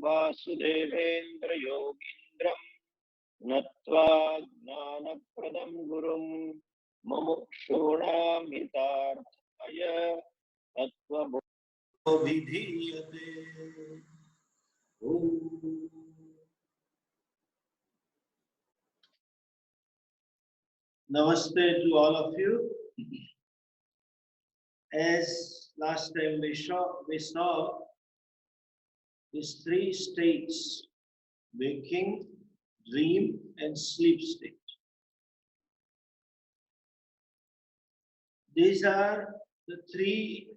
वासुदेवेन्द्र योगीन्द्रं नत्वा ज्ञानप्रदं गुरुं मुमुक्षूणां हितार्थाय तत्त्वबोधोऽभिधीयते। Namaste to all of you. As last time we saw these three states: waking, dream, and sleep state. These are the three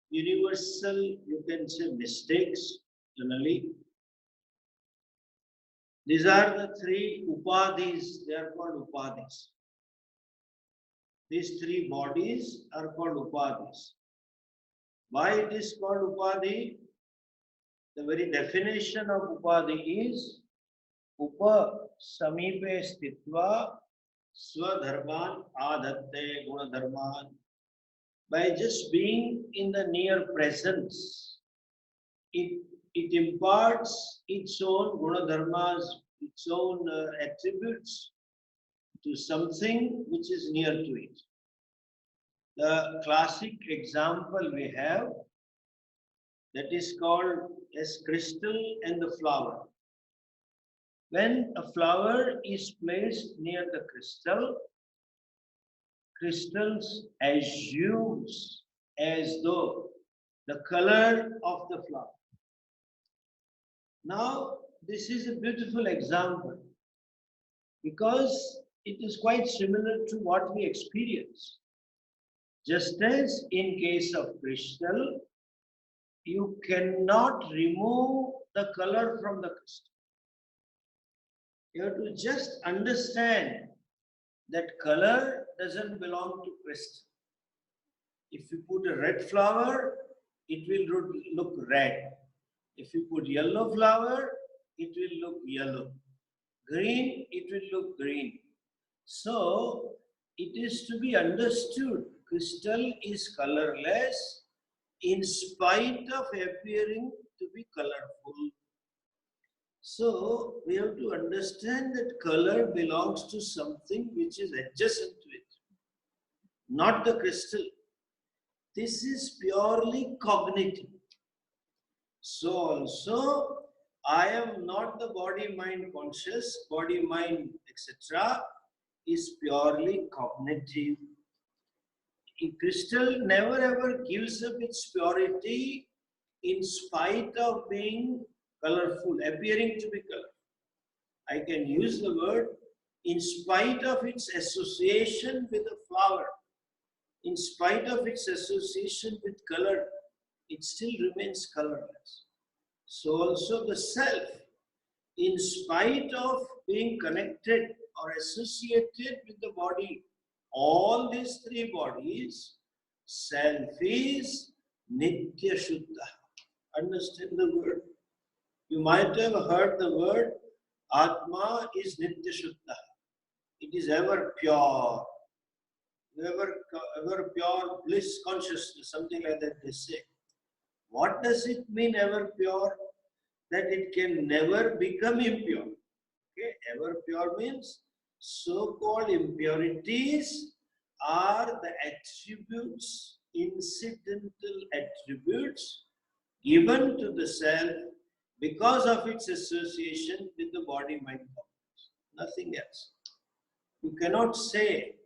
universal, you can say, mistakes generally. These are the three upadhis, they are called upadhis. These three bodies are called upadhis. Why it is called upadhi? The very definition of upadhi is upa samipe stitva swadharman adhatte gunadharman. By just being in the near presence, it imparts its own gunadharmas, its own attributes to something which is near to it. The classic example we have, that is called as crystal and the flower. When a flower is placed near the crystal, crystals assumes as though the color of the flower. Now, this is a beautiful example because it is quite similar to what we experience. Just as in case of crystal, you cannot remove the color from the crystal. You have to just understand that color doesn't belong to crystal. If you put a red flower, it will look red. If you put yellow flower, it will look yellow. Green, it will look green. So, it is to be understood, crystal is colorless in spite of appearing to be colorful. So, we have to understand that color belongs to something which is adjacent to it, not the crystal. This is purely cognitive. So also, I am not the body, mind, conscious, body, mind, etc. is purely cognitive. A crystal never ever gives up its purity in spite of being colorful, appearing to be colorful. I can use the word in spite of its association with a flower, in spite of its association with color, it still remains colorless. So also the self, in spite of being connected or associated with the body, all these three bodies, self is Nitya Shuddha. Understand the word? You might have heard the word Atma is Nitya Shuddha. It is ever pure. Ever pure bliss consciousness, something like that they say. What does it mean, ever pure? That it can never become impure. Okay, ever pure means so-called impurities are the attributes, incidental attributes given to the self because of its association with the body, mind, complex. Nothing else. You cannot say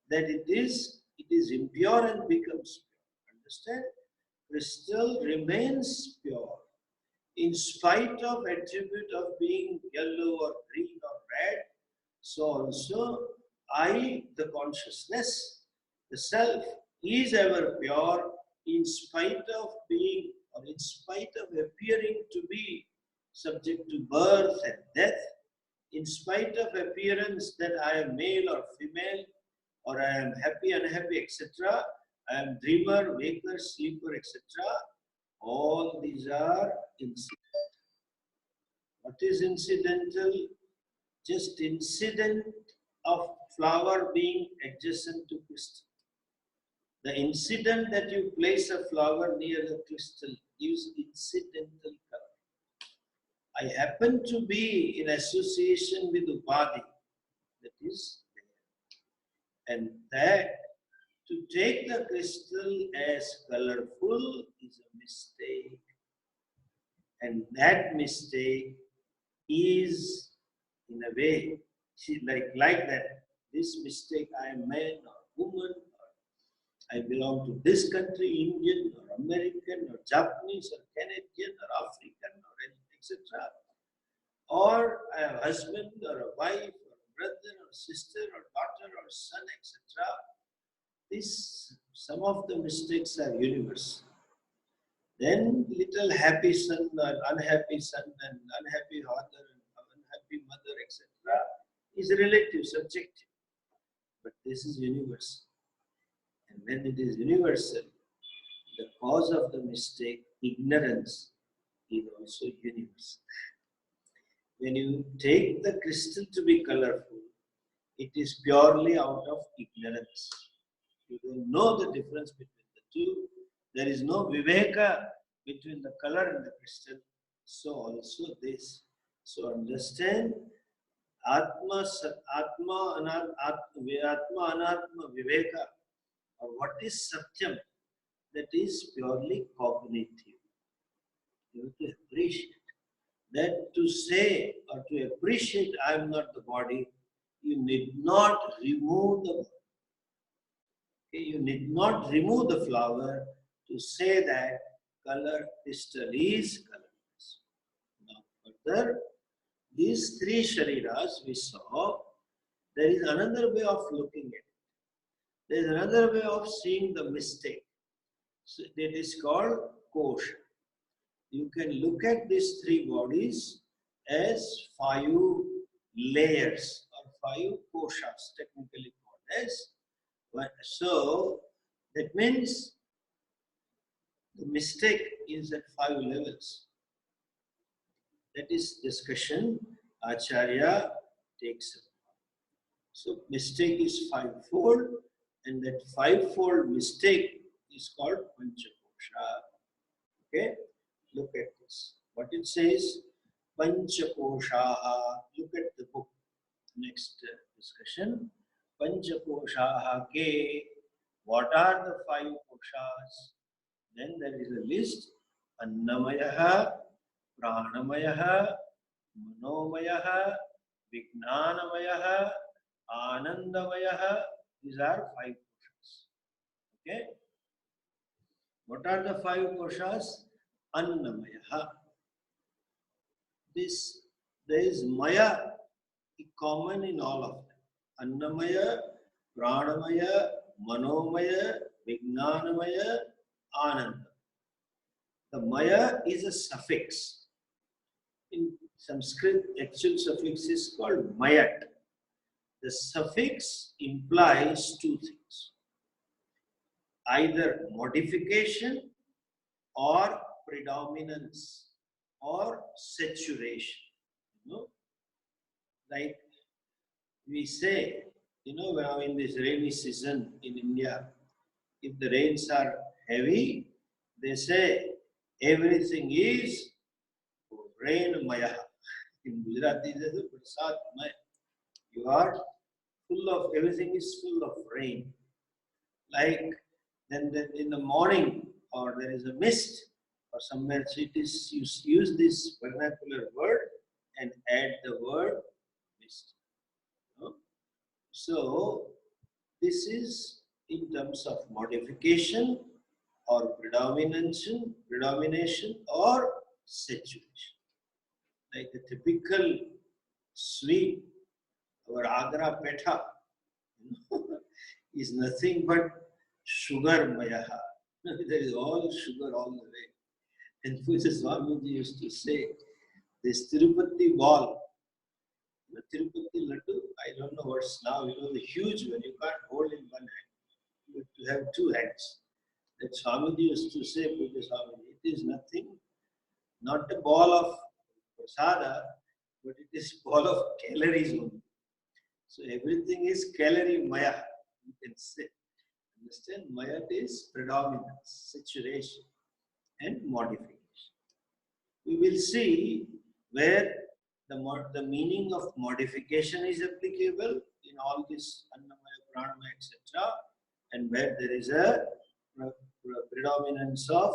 that it is impure and becomes pure. Understand? Crystal remains pure in spite of attribute of being yellow or green or red. So also I, the consciousness, the self, is ever pure in spite of being or in spite of appearing to be subject to birth and death, in spite of appearance that I am male or female, or I am happy, unhappy, etc. I am dreamer, waker, sleeper, etc. All these are incidental. What is incidental? Just incident of flower being adjacent to crystal. The incident that you place a flower near the crystal gives incidental color. I happen to be in association with Upadhi, that is there. And that to take the crystal as colorful is a mistake. And that mistake is, in a way, like that. This mistake, I am man or woman, or I belong to this country, Indian or American or Japanese or Canadian or African or etc. Or I have a husband or a wife or a brother or sister or daughter or son, etc. Some of the mistakes are universal. Then little happy son or unhappy son and unhappy father and unhappy mother, etc. is relative, subjective. But this is universal. And when it is universal, the cause of the mistake, ignorance, is also universal. When you take the crystal to be colorful, it is purely out of ignorance. You don't know the difference between the two. There is no viveka between the color and the crystal. So also this. So understand Atma Anatma Viveka, or what is Satyam, that is purely cognitive. You have to appreciate that. To say or to appreciate I am not the body, you need not remove the body. Okay, you need not remove the flower to say that color crystal is colorless. Now further, these three shariras we saw, there is another way of looking at it. There is another way of seeing the mistake. So that is called kosha. You can look at these three bodies as 5 layers or 5 koshas, technically called as. So that means the mistake is at 5 levels. That is discussion Acharya takes up. So mistake is 5-fold, and that 5-fold mistake is called Panchakosha. Okay, look at this. What it says, Panchakoshaha. Look at the book. Next discussion. Panchakoshaha ke. What are the 5 koshas? Then there is a list. Annamayaha, Pranamayaha, Manomayaha, Vijnanamayaha, Anandamayaha. These are 5 koshas. Okay. What are the 5 koshas? Annamayaha. There is Maya common in all of them. Annamaya, Pranamaya, Manomaya, Vijnanamaya, Ananda. The Maya is a suffix. In Sanskrit, actual suffix is called Mayat. The suffix implies 2 things. Either modification or predominance or saturation. You know? Like we say, now in this rainy season in India, if the rains are heavy, they say everything is rain maya. In Gujarati, they say prasad maya. You are full of, everything is full of rain. Like then in the morning, or there is a mist, or somewhere, so it is, you use this vernacular word and add the word mist. So this is in terms of modification or predomination or saturation. Like the typical sweet, our Agra petha, is nothing but sugar mayaha. There is all sugar all the way. And Pujya Swamiji used to say, this Tirupati ball, the Tirupati laddu, I don't know what's now, the huge one, you can't hold in one hand. You have to have 2 hands. That Swamiji used to say, Pujya Swamiji, it is nothing, not a ball of prasada, but it is ball of calories only. So everything is calorie maya, you can say. Understand? Maya is predominance, saturation, and modification. We will see where the meaning of modification is applicable in all this Annamaya, Pranamaya, etc., and where there is a predominance of,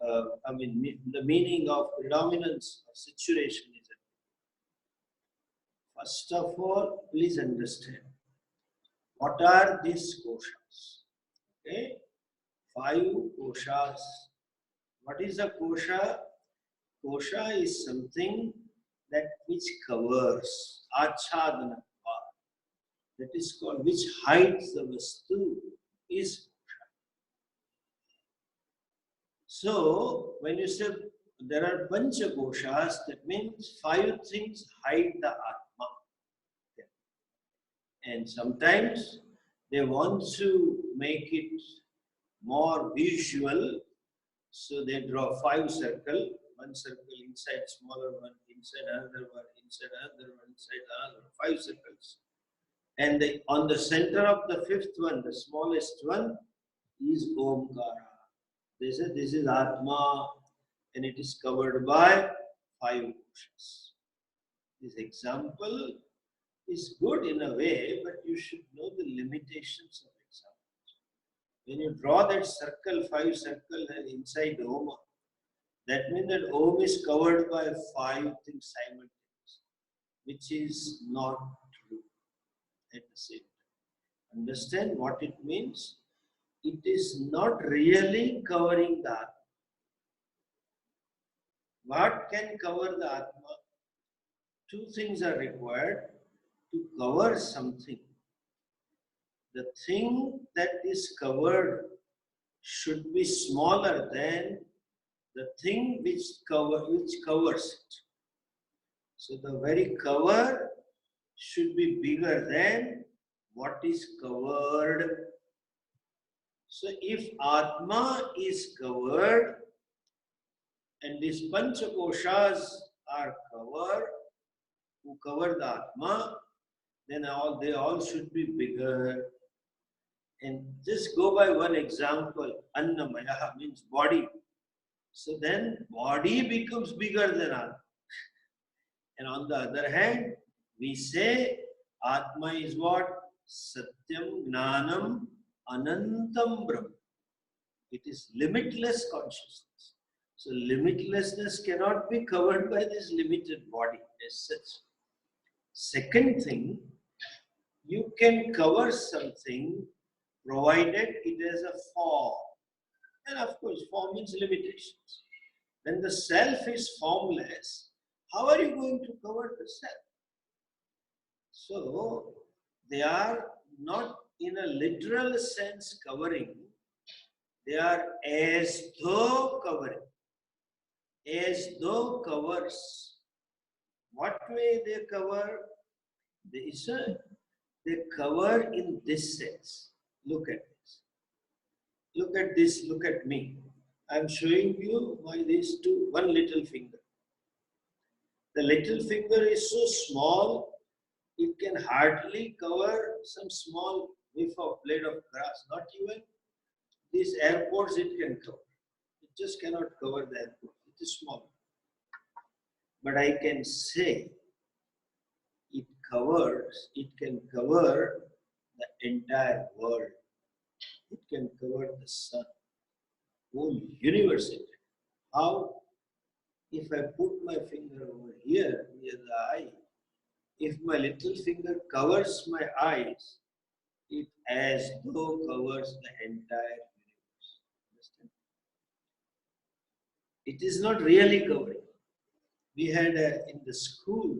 the meaning of predominance of situation is applicable. First of all, please understand what are these koshas. Okay, 5 koshas. What is a kosha? Kosha is something that which covers, achadana, that is called, which hides the vastu, is kosha. So, when you say there are pancha koshas, that means 5 things hide the atma. Okay. And sometimes they want to make it more visual, so they draw 5 circles, one circle inside smaller one, inside another one, inside another one, inside another one, 5 circles. And on the center of the 5th one, the smallest one, is Omkara. They say this is Atma, and it is covered by 5 koshas. This example is good in a way, but you should know the limitations of examples. When you draw that circle, 5 circles inside Om, that means that Om is covered by 5 things simultaneously, which is not true at the same time. Understand what it means? It is not really covering the Atma. What can cover the Atma? 2 things are required to cover something. The thing that is covered should be smaller than the thing which covers it. So the very cover should be bigger than what is covered. So if Atma is covered and these Panchakoshas are covered, who cover the Atma, then they all should be bigger. And just go by one example, Annamaya means body. So then body becomes bigger than Atma. And on the other hand, we say Atma is what? Satyam, Gnanam, Anantam Brahma. It is limitless consciousness. So limitlessness cannot be covered by this limited body as such. Second thing, you can cover something provided it has a form. And of course, form means limitations. When the self is formless, how are you going to cover the self? So, they are not in a literal sense covering, they are as though covering. As though covers. What way they cover? They cover in this sense. Look at this. Look at this, look at me. I am showing you one little finger. The little finger is so small, it can hardly cover some small whiff of blade of grass. Not even these airports it can cover. It just cannot cover the airport. It is small. But I can say it can cover the entire world. It can cover the sun, whole universe. How? If I put my finger over here, near the eye, if my little finger covers my eyes, it as though covers the entire universe. Understand? It is not really covering. We had in the school,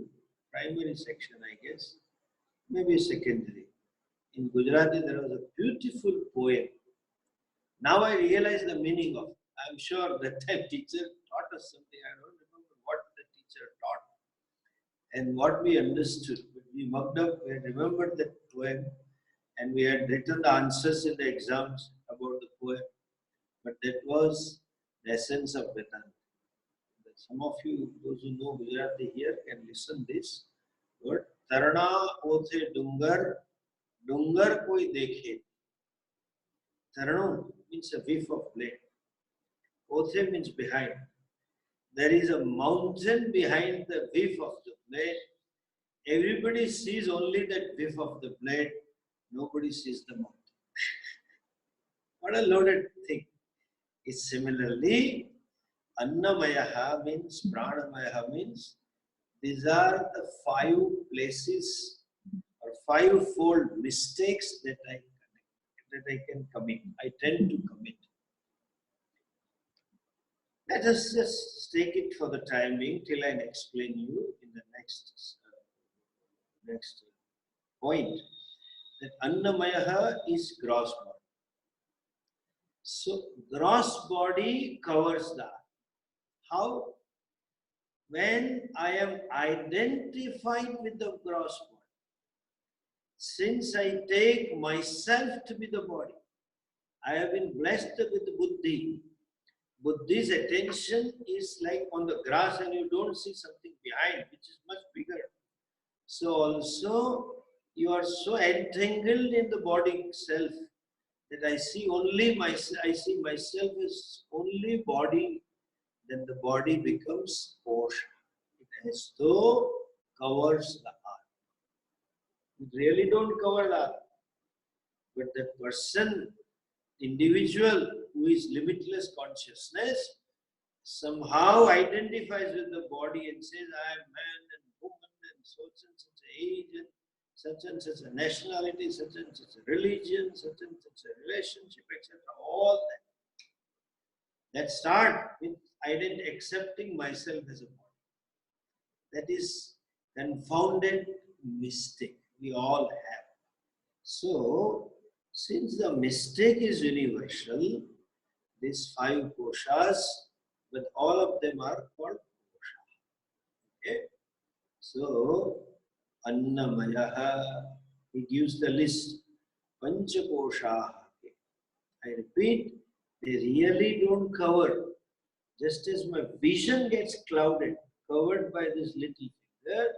primary section, I guess, maybe secondary. In Gujarati, there was a beautiful poem. Now I realize the meaning of it. I'm sure that time teacher taught us something. I don't remember what the teacher taught and what we understood. But we mugged up, we had remembered that poem, and we had written the answers in the exams about the poem. But that was the essence of Vedanta. Some of you, those who know Gujarati here, can listen this word. Tarna othe dungar, dungar koi dekhe. Tarno means a whiff of blade. Othe means behind. there is a mountain behind the whiff of the blade. Everybody sees only that whiff of the blade. Nobody sees the mountain. What a loaded thing. It's similarly, Annamayaha means, Pranamayaha means, these are the 5 places or 5-fold mistakes that I can commit. I tend to commit. Let us just take it for the time being till I explain you in the next point. That Annamayaha is gross body. So gross body covers that. How? When I am identified with the gross body, since I take myself to be the body, I have been blessed with buddhi. Buddhi's attention is like on the grass and you don't see something behind, which is much bigger. So also you are so entangled in the body itself that I see myself as only body. Then the body becomes kosha. It as though covers the earth. It really don't cover the earth. But that person, individual who is limitless consciousness, somehow identifies with the body and says, I am man and woman and such age and such a nationality, such and such a religion, such and such a relationship, etc. All that. That start with accepting myself as a body. That is confounded mistake we all have. So, since the mistake is universal, these 5 koshas, but all of them are called kosha. Okay? So, Annamayaha, he gives the list. Pancha kosha. I repeat, they really don't cover. Just as my vision gets clouded, covered by this little finger,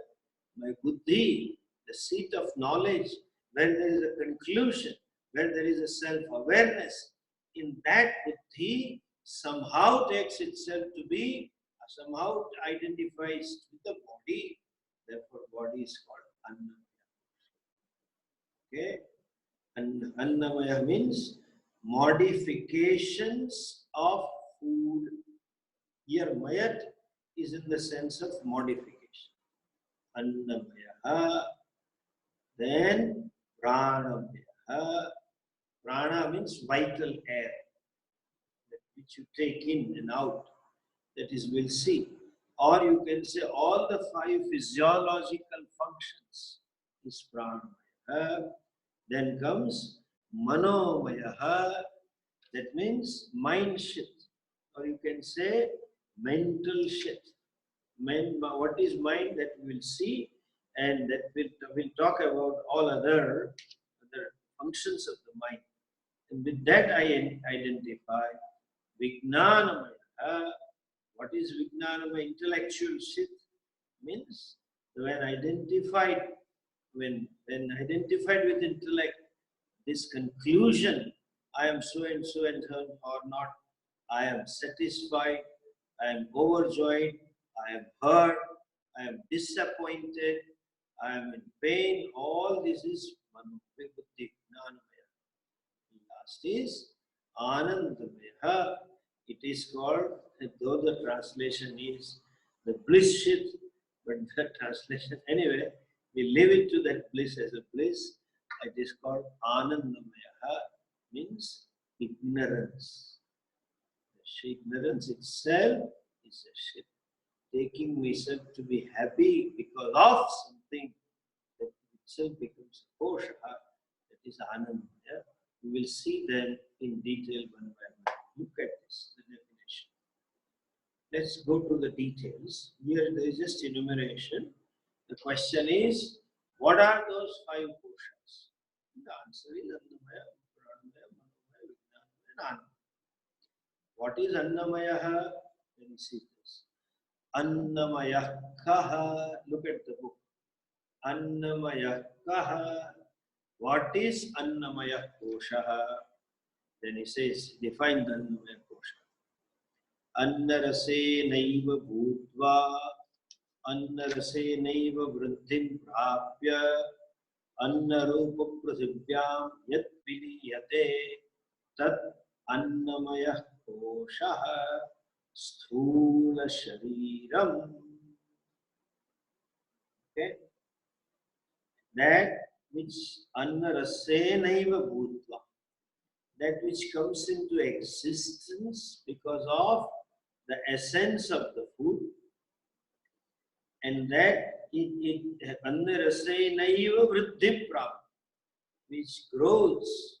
my buddhi, the seat of knowledge, where there is a conclusion, where there is a self-awareness, in that buddhi somehow takes itself to be, somehow identifies with the body. Therefore, body is called Annamaya. Okay? And Annamaya means modifications of food. Here, mayat is in the sense of modification. Annamaya. Then Pranamaya. Prana means vital air, which you take in and out. That is, we'll see. Or you can say all the 5 physiological functions is Pranamaya. Then comes Manomaya. That means mind shit. Or you can say mental shit. What is mind, that we will see, and that we'll talk about all other functions of the mind. And with that I identify Vijnanamaya. What is Vijnanamaya? Intellectual shit. Means when identified with intellect, this conclusion, I am so and so or not, I am satisfied, I am overjoyed, I am hurt, I am disappointed, I am in pain. All this is Manuvibhuti Jnanamaya. Last is Anandamaya. It is called, though the translation is the bliss shit, but the translation, anyway, we leave it to that bliss as a bliss. It is called Anandamaya, means ignorance. Ignorance itself is a shit. Taking myself to be happy because of something, that itself becomes a kosha. That is Anandamaya. We will see them in detail one by one. Look at this, the definition. Let's go to the details. Here there is just enumeration. The question is, what are those 5 koshas? The answer is Annamaya, Pranamaya, Manomaya, Vijnanamaya, and Anandamaya. What is Annamaya? Let me see this. Annamaya kaha. Look at the book. Annamaya kaha. What is Annamaya kosha? Then he says, define the Annamaya kosha. Annarasenaiva bhutva Annarasenaiva vruddhim prapya Annarupa prathivyam yat viliyate tat annamaya koshaha sthula shariram. Okay, that which annarasenaiva bhutva, that which comes into existence because of the essence of the food, and that it annarasenaiva vruddhim prapya, which grows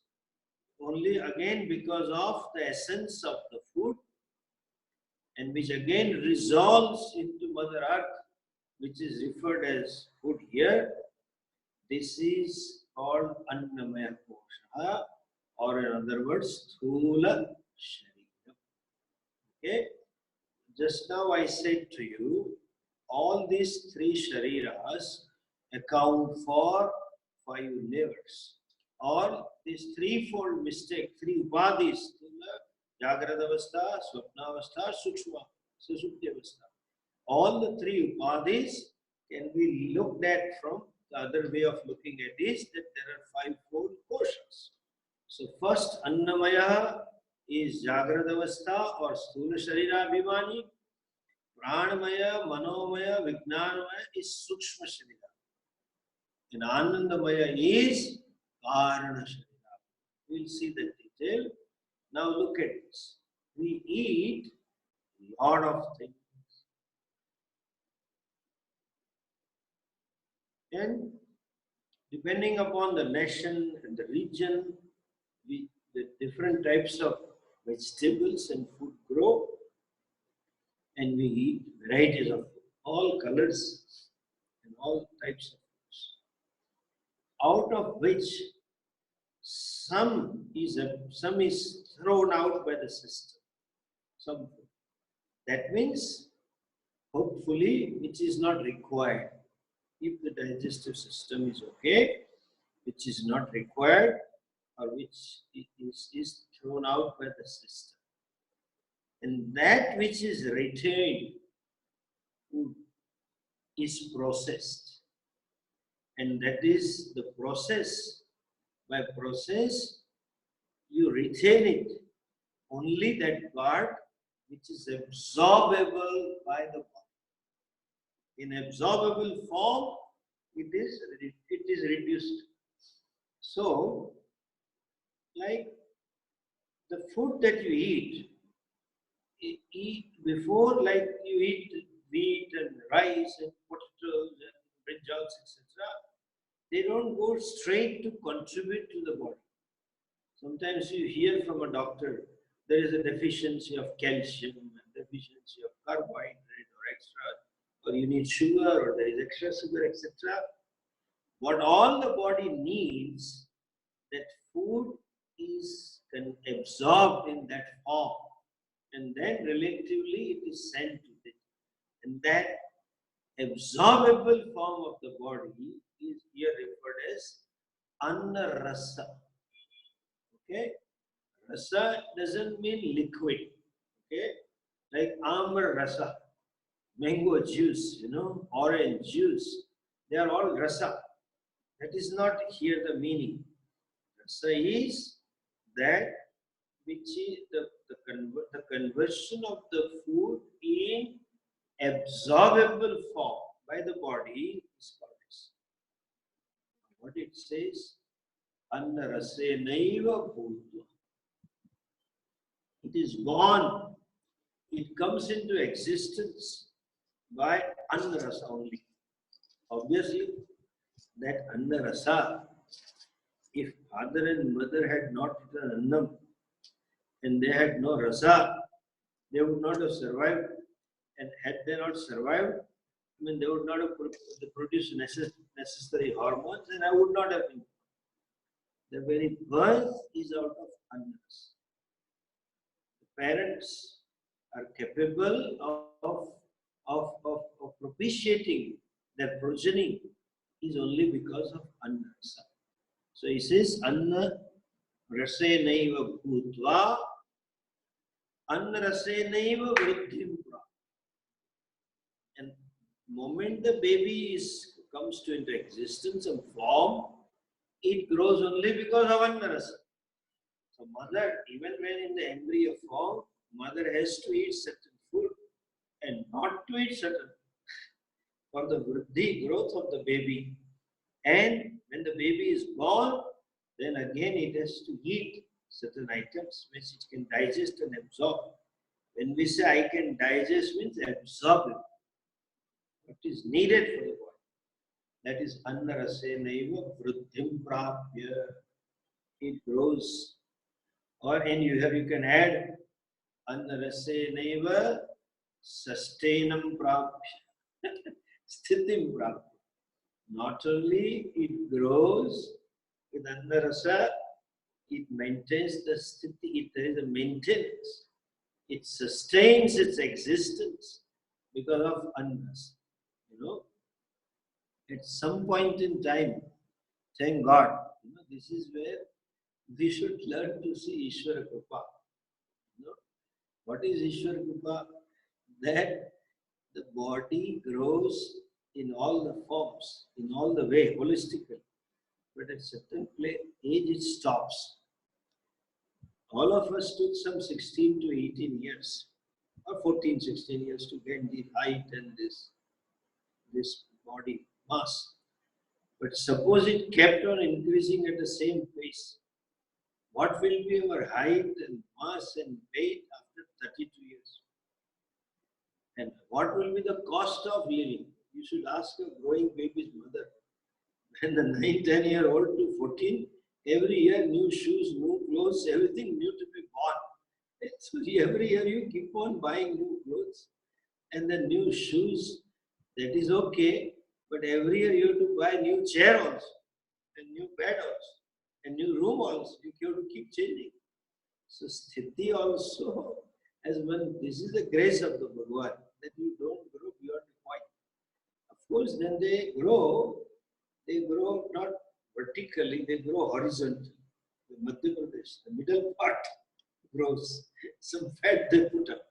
only again because of the essence of the food, and which again resolves into Mother Earth, which is referred as food here. This is called Annamaya Kosha, or in other words, Sthula Sharira. Okay? Just now I said to you, all these three Shariras account for 5 levels. All these threefold mistake, 3 upadhis, Jagradavastha, Swapnavastha, Sukshma, Susuptyavastha. All the 3 upadhis can be looked at from the other way of looking at is that there are 5-fold koshas. So first Annamaya is Jagradavastha or Sthula Sharira Abhimani. Pranamaya, Manomaya, Vijnanamaya is Sukshma Sharira. And Anandamaya is Karana Sharira. We'll see the detail. Now look at this. We eat a lot of things. And depending upon the nation and the region, the different types of vegetables and food grow, and we eat varieties of food, all colors and all types of foods, out of which some is thrown out by the system. Some food. That means, hopefully, which is not required. If the digestive system is okay, which is not required, or which is thrown out by the system. And that which is retained food is processed. And that is the process. By process, you retain it, only that part which is absorbable by the body. In absorbable form, it is reduced. So, like the food that you eat before, like you eat wheat and rice and potatoes and brinjals, etc. They don't go straight to contribute to the body. Sometimes you hear from a doctor there is a deficiency of calcium and deficiency of carbohydrate or extra, or you need sugar or there is extra sugar, etc. What all the body needs, that food is absorbed in that form, and then relatively it is sent to it. And that absorbable form of the body is here referred as Anna Rasa. Okay? Rasa doesn't mean liquid. Okay? Like Amar Rasa, mango juice, orange juice. They are all rasa. That is not here the meaning. Rasa is that which is the conversion of the food in absorbable form by the body is called rasa. What it says, Anna Rasenaiva Bhutva. It is born, it comes into existence by Anna Rasa only. Obviously, that Anna Rasa, if father and mother had not eaten Annam and they had no Rasa, they would not have survived. And had they not survived, they would not have produced necessary hormones, and I would not have been. The very birth is out of Anna Rasa. Parents are capable of propitiating their progeny is only because of Anna Rasa. So he says, Anna Rasenaiva Bhutva Annarasenaiva vriddhim prapti. And moment the baby comes to into existence and form, it grows only because of annarasa. So mother, even when in the embryo form, mother has to eat certain food and not to eat certain for the vriddhi, growth of the baby. And when the baby is born, then again it has to eat certain items which it can digest and absorb. When we say I can digest means absorb it. What is needed for the body. That is annarasenaiva vriddhim prapya. It grows. Or and you can add annarasenaiva sustainam prapya. Sthitim prapya. Not only it grows with annarasa, it maintains the sthiti, there is a maintenance. It sustains its existence because of annarasa. At some point in time, thank God, this is where we should learn to see Ishvara Kripa. What is Ishvara Kripa? That the body grows in all the forms, in all the way, holistically. But at certain age, it stops. All of us took some 16 to 18 years, or 14, 16 years to get the height and this body mass. But suppose it kept on increasing at the same pace, what will be our height and mass and weight after 32 years? And what will be the cost of living? You should ask a growing baby's mother. When the 9, 10-year-old to 14, every year new shoes, new clothes, everything new to be bought. So every year you keep on buying new clothes and then new shoes. That is okay, but every year you have to buy new chair also, and new bed also, and new room also. You have to keep changing. So sthiti also, as one, this is the grace of the Bhagavan, that you don't grow beyond the point. Of course, then they grow not vertically, they grow horizontally. The Madhya Pradesh, the middle part grows. Some fat they put up.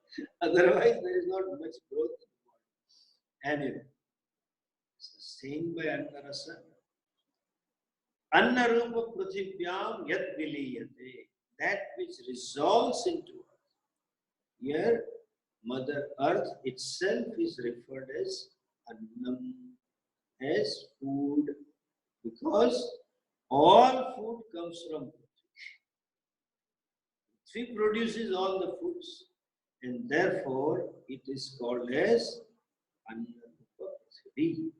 Otherwise, there is not much growth in the body. Anyway, sustained by Annarasa. Annarupa Prithibhyam Yat Viliyate. That which resolves into earth. Here, Mother Earth itself is referred as Annam, as food, because all food comes from Prithvi. Prithvi produces all the foods, and therefore it is called as Annarupa Prithvi.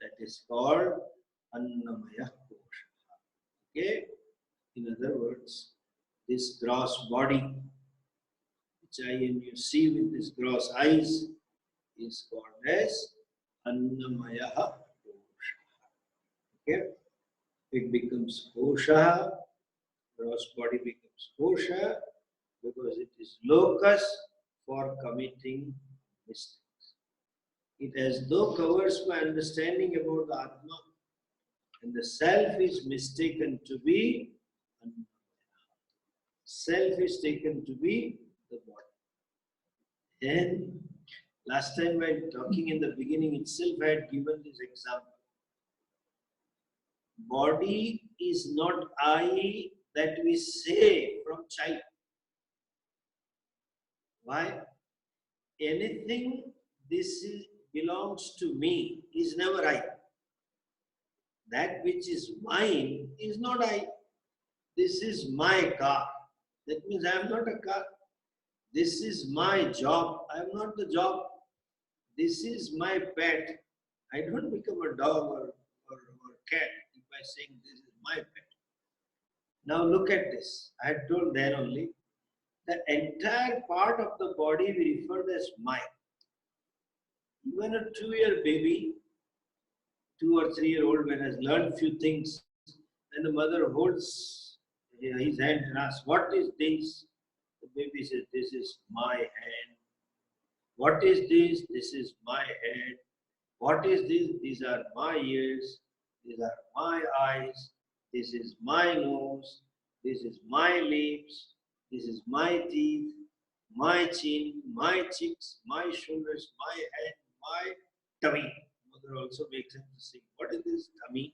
That is called Annamaya Kosha. Okay? In other words, this gross body, which I and you see with these gross eyes, is called as Annamaya Kosha. Okay? It becomes Kosha, gross body becomes Kosha, because it is locus for committing mistakes. It as though covers my understanding about the Atma, and the self is mistaken to be Annamaya. Self is taken to be the body. And last time while talking in the beginning itself, I had given this example. Body is not I that we say from child. Why? Anything belongs to me is never I. That which is mine is not I. This is my car. That means I am not a car. This is my job. I am not the job. This is my pet. I don't become a dog or cat by saying this is my pet. Now look at this. I had told then only, the entire part of the body we referred as mind. Even a 2-year baby, 2 or 3-year-old, when has learned few things, and the mother holds his hand and asks, "What is this?" The baby says, "This is my hand." "What is this?" "This is my head." "What is this?" "These are my ears. These are my eyes. This is my nose. This is my lips. This is my teeth, my chin, my cheeks, my shoulders, my head, my tummy. Mother also makes him to sing. What is this tummy?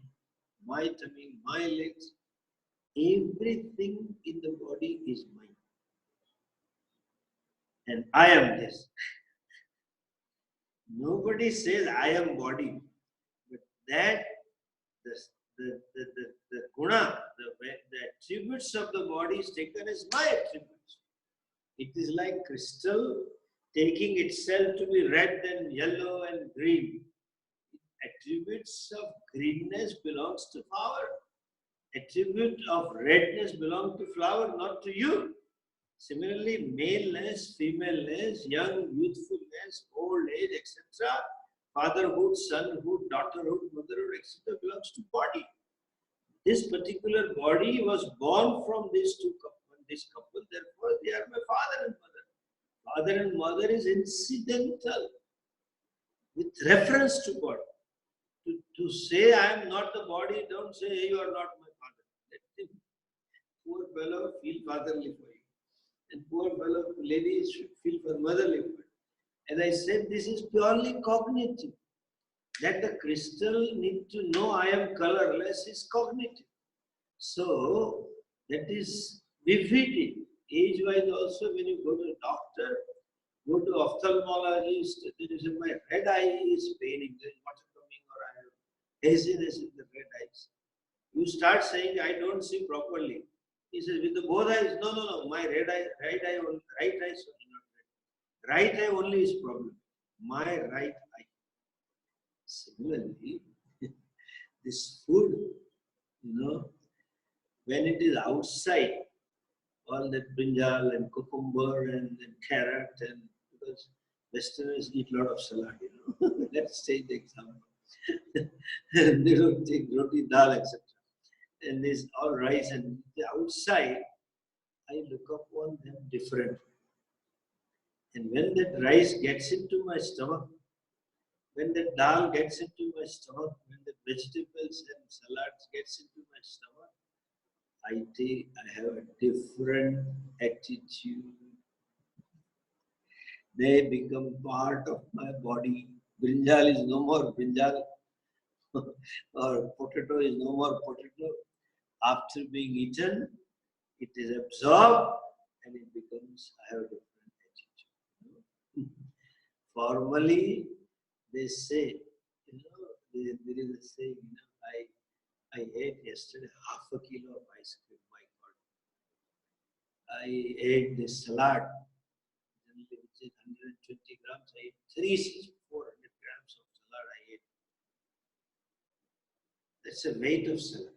My tummy, my legs. Everything in the body is mine. And I am this. Nobody says I am body. But that, the guna, the attributes of the body is taken as my attributes. It is like crystal taking itself to be red and yellow and green. Attributes of greenness belongs to flower. Attribute of redness belongs to flower, not to you. Similarly, maleness, femaleness, young, youthfulness, old age, etc., fatherhood, sonhood, daughterhood, motherhood, etc., belongs to body. This particular body was born from these two couple. This couple, therefore, they are my father and mother. Father and mother is incidental with reference to body. To say I am not the body, don't say hey, you are not my father. Let him, poor fellow, feel fatherly for you. And poor fellow ladies should feel for motherly for you. As I said, this is purely cognitive. That the crystal need to know I am colorless is cognitive. So that is befitting. Age-wise also, when you go to a doctor, go to ophthalmologist, then you say, my red eye is paining, there is water coming, or I have haziness in the red eyes. You start saying, I don't see properly. He says, with the both eyes, no, my right eye is not red. Right eye only is problem. My right eye. Similarly, this food, when it is outside, all that brinjal and cucumber and carrot, and because Westerners eat a lot of salad, Let's take the example. They don't take roti, dal, etc. And this all rice, and the outside, I look upon them differently. And when that rice gets into my stomach, when the dal gets into my stomach, when the vegetables and salads gets into my stomach, I have a different attitude. They become part of my body. Brinjal is no more brinjal, or potato is no more potato. After being eaten, it is absorbed and it becomes, I have a different attitude. Formally, they say, there is a saying, I ate yesterday half a kilo of ice cream, my God. I ate this salad, which is 120 grams. I ate 400 grams of salad I ate. That's a weight of salad.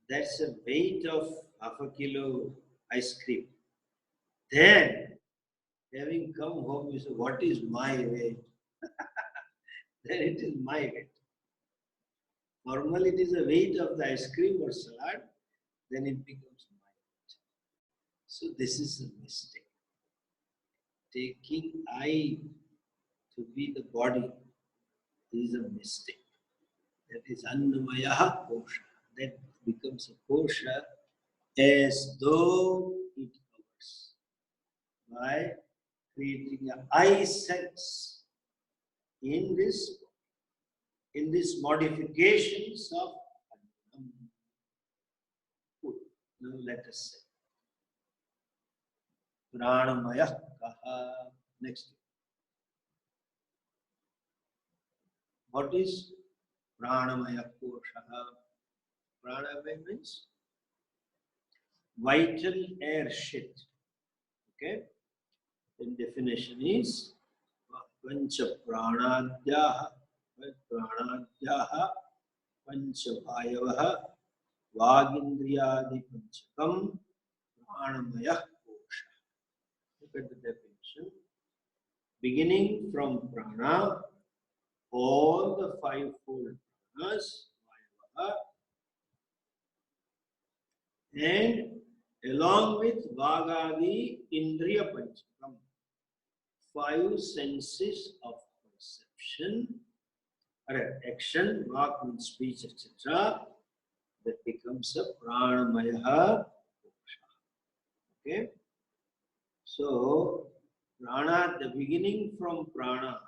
That's a weight of half a kilo ice cream. Then, having come home, you say, what is my weight? Then it is my weight. Normally, it is the weight of the ice cream or salad, then it becomes my weight. So, this is a mistake. Taking I to be the body is a mistake. That is Annamaya Kosha. That becomes a kosha as though it covers by creating an I sense in these modifications of food. Now let us say Pranamaya Kaha. Next. What is Pranamaya Kosha? Pranamaya means vital air shed. Okay? The definition is Pancha Pranadyaha, Pancha Bhayavaha, Vagindriyadi Panchakam, Pranamaya Kosha. Look at the definition. Beginning from Prana, all the fivefold pranas, Vayavaha, and along with Vagadi Indriya Panchakam, 5 senses of perception, or action, Vak means speech, etc., that becomes a Pranamaya Kosha. Okay. So, prana, the beginning from prana,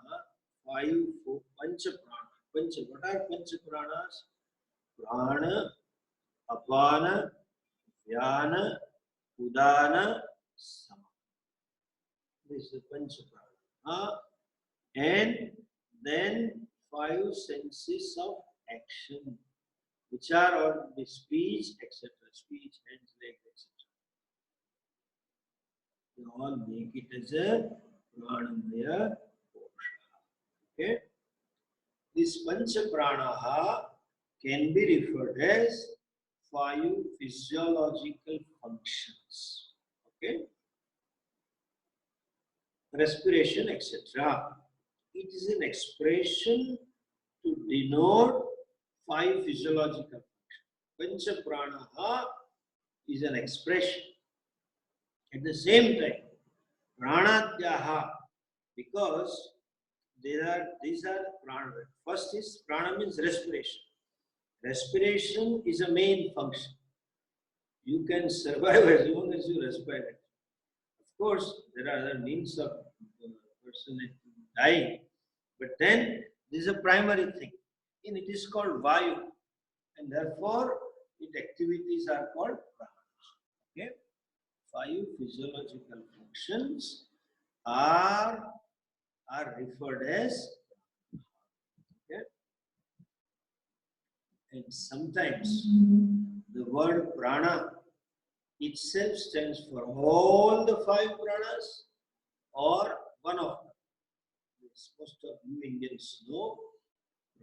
five, four, pancha prana. Pancha, what are pancha pranas? Prana, apana, vyana, udana, sama. This is pancha prana. And then five senses of action, which are on the speech, etc. Speech, hands, legs, etc. They all make it as a pranamaya kosha. Okay? This pancha pranaha can be referred as five physiological functions. Okay? Respiration, etc. It is an expression to denote five physiological functions. Pancha pranaha is an expression. At the same time, pranadyaha, because these are prana. First is prana means respiration. Respiration is a main function. You can survive as long as you respire. Of course, there are other means of person dying, but then this is a primary thing. And it is called vayu, and therefore its activities are called prana. Okay, five physiological functions are referred as. Okay, and sometimes the word prana itself stands for all the five pranas or one of them. As most of you Indians know,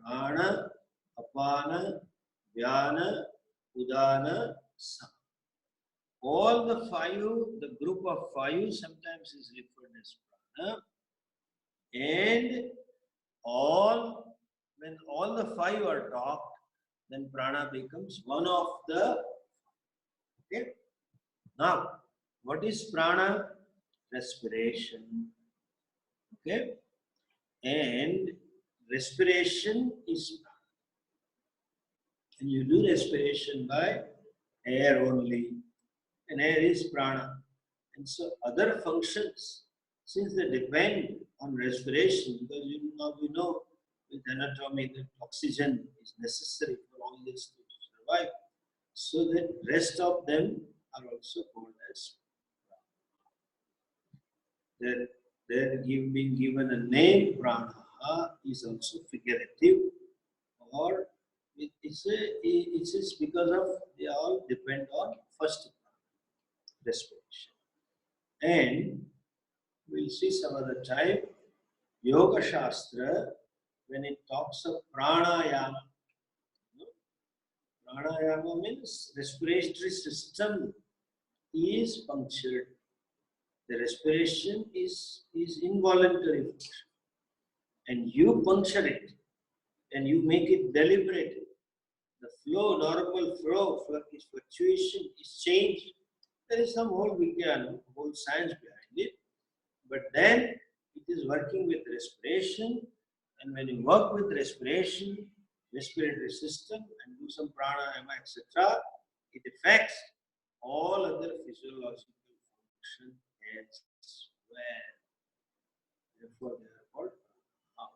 prana, apana, vyana, udana, sama. All the five, the group of five sometimes is referred as prana, and when all the five are talked, then prana becomes one of the. Okay. Now, what is prana? Respiration. Okay, and respiration is prana. And you do respiration by air only, and air is prana. And so other functions, since they depend on respiration, because we know with anatomy that oxygen is necessary for all this to survive, so that rest of them are also called as prana. They're being given a name, prana is also figurative, or it is because of they all depend on first respiration. And we'll see some other time. Yoga Shastra, when it talks of pranayama, pranayama means respiratory system is punctured. The respiration is involuntary function, and you puncture it, and you make it deliberate. The flow, normal flow, fluctuation is changed. There is some whole Vijnana, whole science behind it. But then it is working with respiration, and when you work with respiration, respiratory system, and do some pranayama, etc., it affects all other physiological functions as well. Therefore, they are called prana.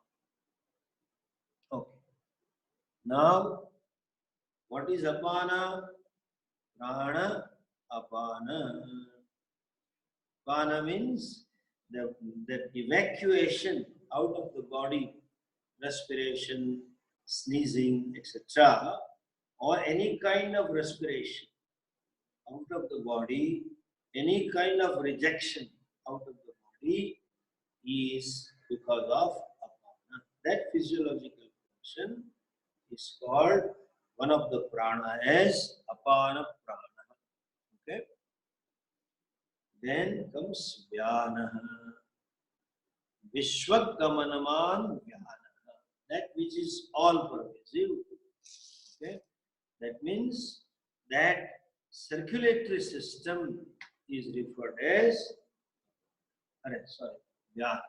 Okay. Now, what is apana? Prana, apana. Apana means the evacuation out of the body, respiration, sneezing, etc., or any kind of respiration out of the body, any kind of rejection out of the body is because of apana. That physiological function is called one of the prana as apana prana. Okay. Then comes vyana. Vishwagamanam vyana. That which is all pervasive. Okay. That means that circulatory system is referred as vyana.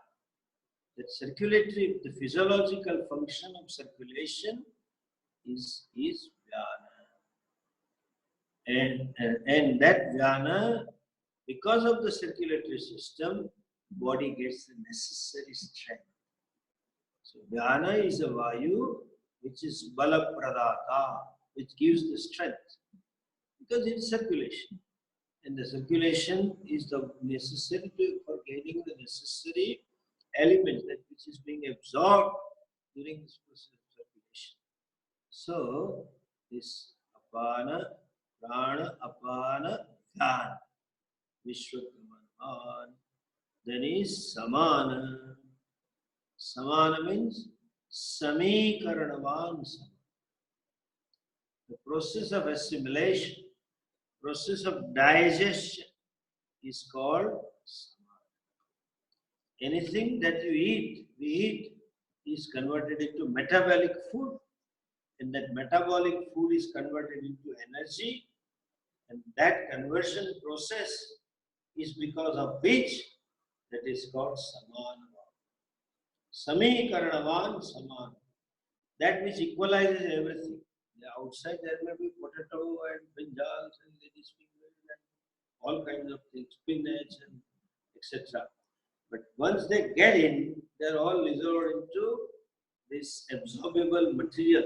That circulatory, the physiological function of circulation is vyana. And that vyana Because of the circulatory system, body gets the necessary strength. So Dhyana is a Vayu which is Bala Pradata, which gives the strength. Because it's circulation. And the circulation is the necessary for gaining the necessary elements that which is being absorbed during this process of circulation. So this Apana, Prana, Apana, Dhyana, Vishwakaman, then is Samana. Samana means Samikaranavan. The process of assimilation, process of digestion is called Samana. Anything that we eat is converted into metabolic food, and that metabolic food is converted into energy, and that conversion process is because of which that is called Samana. Samikaranavan Samana. That which equalizes everything. The outside there may be potato and brinjals and ladies' fingers and all kinds of things, spinach and etc. But once they get in, they are all resolved into this absorbable material,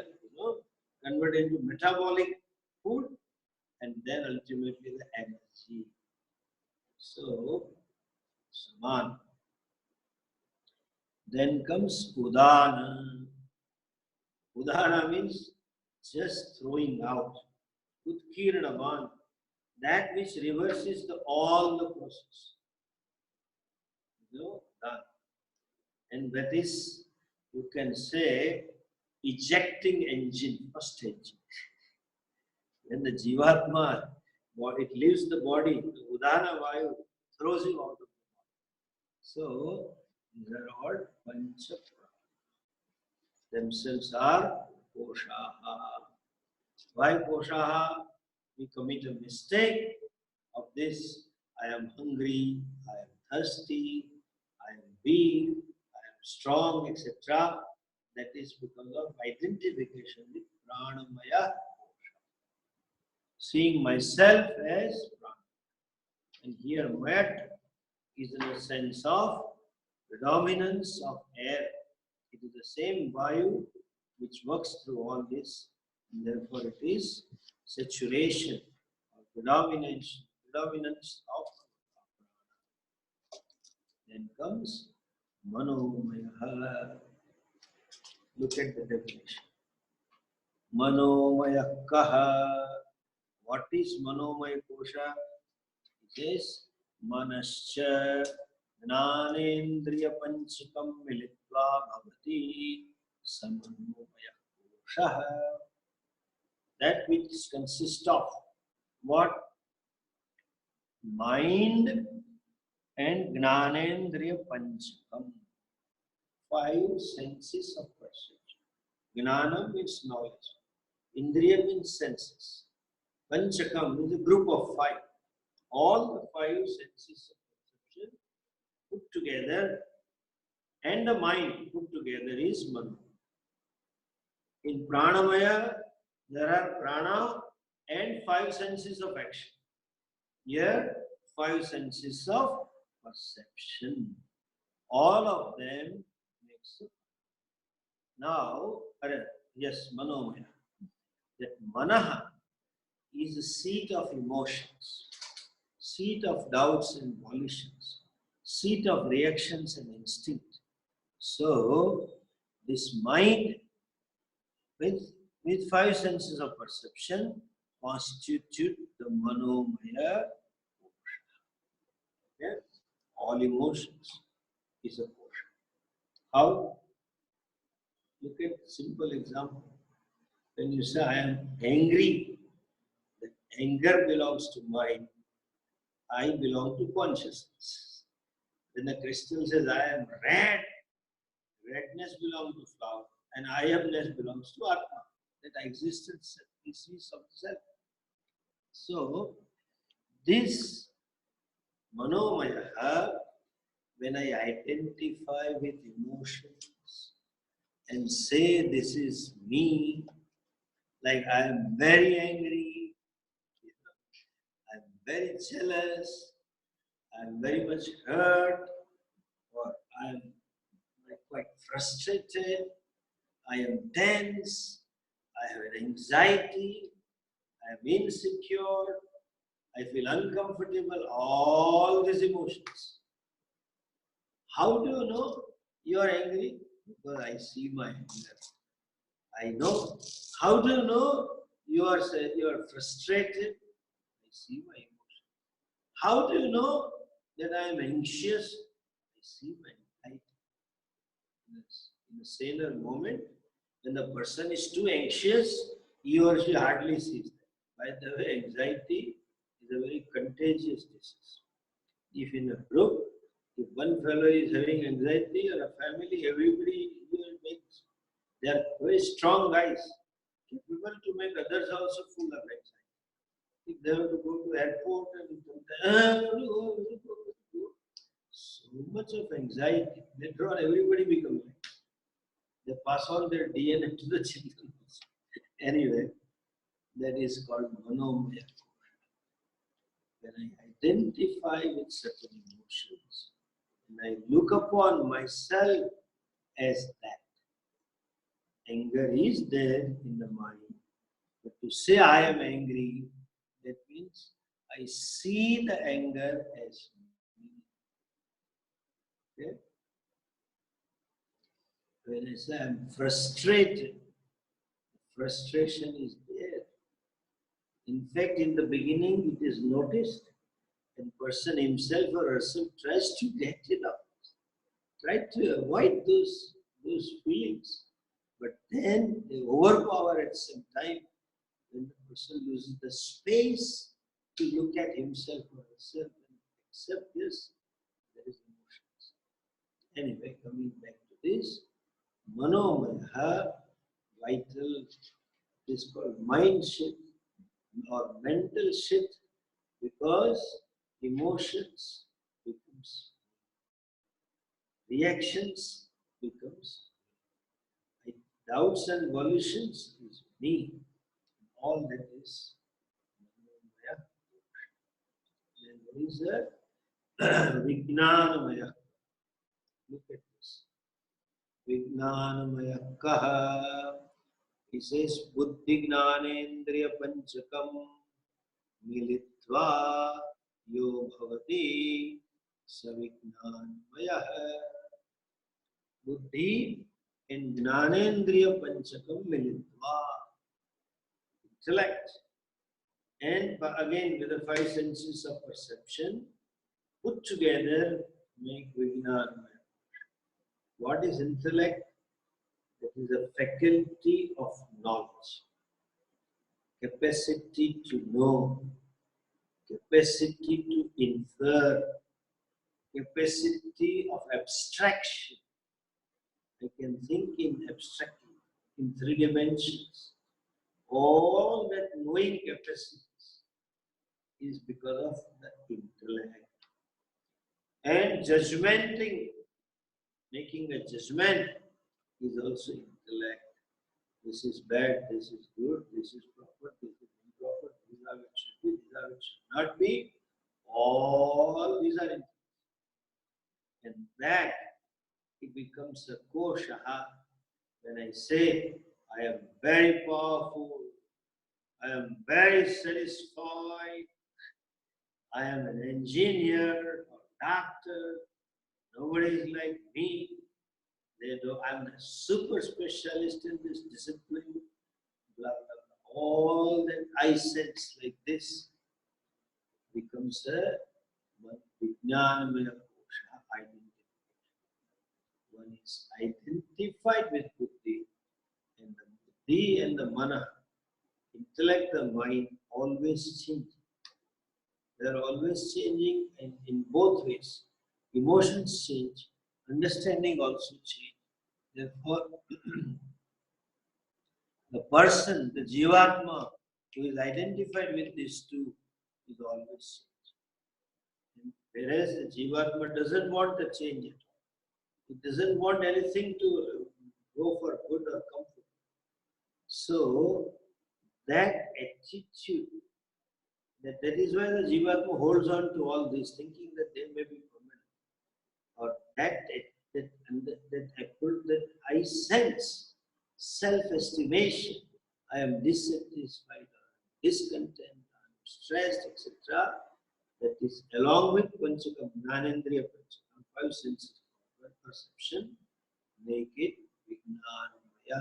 converted into metabolic food and then ultimately the energy. So, Saman. Then comes Udana. Udana means just throwing out. Utkiranaman, that which reverses all the process. Done. And that is, you can say, ejecting engine, first engine. When the Jivatma, it leaves the body, the Udana Vayu throws him out of the body. So, these are all Pancha Prana. Themselves are Koshaha. Why Koshaha? We commit a mistake of this. I am hungry, I am thirsty, I am weak, I am strong, etc. That is because of identification with Pranamaya Kosha. Seeing myself as Prana. And here Mayat is in a sense of predominance of air. It is the same Vayu which works through all this. And therefore it is saturation or predominance of Prana. Then comes Manomaya. Look at the definition. Manomaya kaha. What is Manomaya kosha? It says Manascha Gnanendriya Panchikam Militva Bhavati Samanomaya kosha. That which consists of what? Mind and Gnanendriya Panchikam. 5 senses of perception. Gnana means knowledge. Indriya means senses. Panchakam is a group of 5. All the 5 senses of perception put together and the mind put together is Mano. In Pranamaya, there are Prana and 5 senses of action. Here, 5 senses of perception. All of them makes it. Now, yes, Manomaya. That Manaha is the seat of emotions, seat of doubts and volitions, seat of reactions and instinct. So, this mind with 5 senses of perception constitute the Manomaya. Okay? All emotions is a portion. How? Look at simple example. When you say I am angry, the anger belongs to mind. I belong to consciousness. When the crystal says I am red, redness belongs to flower, and I amness belongs to Atma. That existence is of self. So this Manomaya, when I identify with emotions and say this is me, like I am very angry, I am very jealous, I am very much hurt, or I am quite frustrated, I am tense, I have an anxiety, I am insecure, I feel uncomfortable, all these emotions. How do you know you are angry? Because I see my anger. I know. How do you know you are frustrated? I see my emotion. How do you know that I am anxious? I see my anxiety. In a saner moment, when the person is too anxious, he or she hardly sees that. By the way, anxiety is a very contagious disease. If in a group, if one fellow is having anxiety or a family, everybody makes. They are very strong guys, capable to make others also full of anxiety. If they have to go to airport and so much of anxiety, later on everybody becomes like they pass on their DNA to the children. Anyway, that is called manomaya. When I identify with certain emotions, when I look upon myself as that, anger is there in the mind. But to say I am angry, that means I see the anger as me. Okay? When I say I'm frustrated, frustration is there. In fact, in the beginning, it is noticed, and person himself or herself tries to get it out, try to avoid those feelings, but then they overpower at some time when the person loses the space to look at himself or herself and accept this, there is emotions. Anyway, coming back to this, manomaya, vital, it is called mind shift or mental shift, because emotions becomes reactions becomes doubts and volitions is me. All that is manomaya. And there is a vijnanamaya. Look at this. Vijnanamaya kaha. He says buddhi gnanendriya panchakam militva yo bhavati savijnanmaya. Buddhi and gnanendriya panchakam militva. Intellect and again with the five senses of perception put together make vijnanmaya. What is intellect? It is a faculty of knowledge, capacity to know, capacity to infer, capacity of abstraction. I can think in abstractly, in three dimensions. All that knowing capacities is because of the intellect. And judgmenting, making a judgment is also intellect. This is bad, this is good, this is proper, this is improper, these are what should be, these are what should not be. All these are intellect. And that it becomes a koshaha. When I say I am very powerful, I am very satisfied, I am an engineer or doctor, nobody is like me. I'm a super specialist in this discipline, blah, blah, blah. All that I sense like this becomes a vijnanamaya kosha identity. One is identified with buddhi, and the buddhi and the mana, intellect, the mind, always change. They are always changing, and in both ways. Emotions change, understanding also change. Therefore, the person, the Jivatma, who is identified with these two, is always changing. Whereas the Jivatma doesn't want the change at all. It doesn't want anything to go for good or comfort. So, that attitude That is why the Jivatma holds on to all this, thinking that they may be permanent. Or that I sense self-estimation, I am dissatisfied, or discontent, I am stressed, etc. That is along with Panchakam, Jnanendriya Panchakam, five senses of perception, make it Vijnanmaya.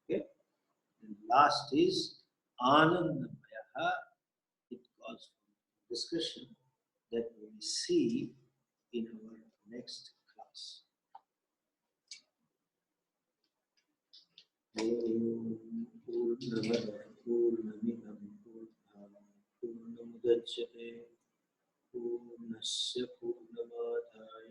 Okay? And last is Anandamaya. It calls for discussion that we will see in our next class. Om Purnamada Purnamidam Purnamudachyate Purnasya Purnamadaya